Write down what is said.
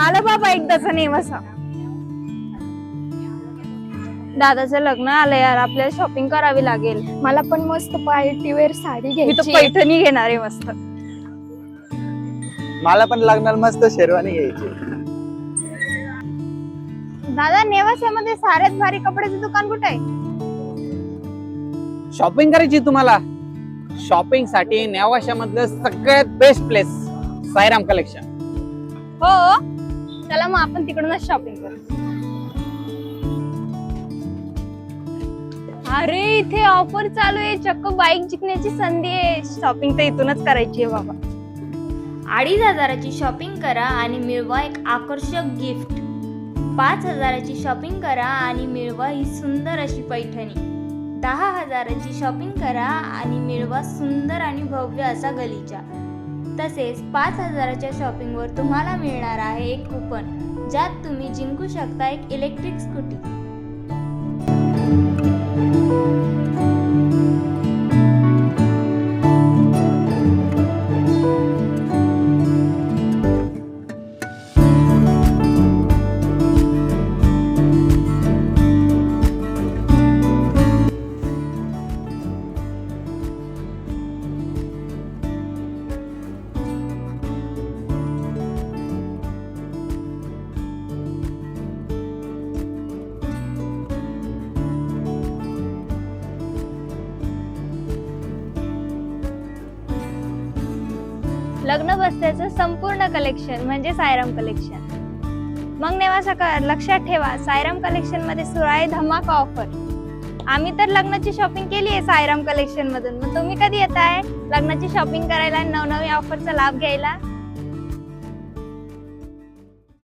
आलं बाबा एकदाचा नेवासा. दादाचं लग्न आलं यार, आपल्याला शॉपिंग करावी लागेल. मला पण मस्त पार्टी वेअर साडी मी तर घ्यायची. पैठणी घेणार आहे मस्त. मला पण लग्नाला मस्त शेरवानी घ्यायची. दादा नेवासामध्ये साऱ्यात भारी कपड्याचं दुकान कुठे आहे? शॉपिंग करायची तुम्हाला? शॉपिंग साठी नेवाशा मधलं सगळ्यात बेस्ट प्लेस साईराम कलेक्शन. हो, चला मग आपण तिकडूनच शॉपिंग करू. अरे इथे ऑफर चालू आहे, चक्क बाईक जिंकण्याची संधी आहे. शॉपिंग तर इथूनच करायची आहे बाबा. 2,500ची शॉपिंग करा आणि मिळवा एक आकर्षक गिफ्ट. 5,000ची शॉपिंग करा आणि मिळवा ही सुंदर अशी पैठणी. 10,000ची शॉपिंग करा आणि मिळवा सुंदर आणि भव्य असा गलीचा. तसेच 5,000च्या शॉपिंगवर तुम्हाला मिळणार आहे एक कुपन, ज्यात तुम्ही जिंकू शकता एक इलेक्ट्रिक स्कूटी. लग्न बस्त्याचं संपूर्ण कलेक्शन म्हणजे साईराम कलेक्शन. मग नेवासा लक्षात ठेवा, साईराम कलेक्शन मध्ये सुरू आहे धमाका ऑफर. आम्ही तर लग्नाची शॉपिंग केली आहे साईराम कलेक्शन मधून. मग तुम्ही कधी येताय लग्नाची शॉपिंग करायला, नवनवी ऑफरचा लाभ घ्यायला?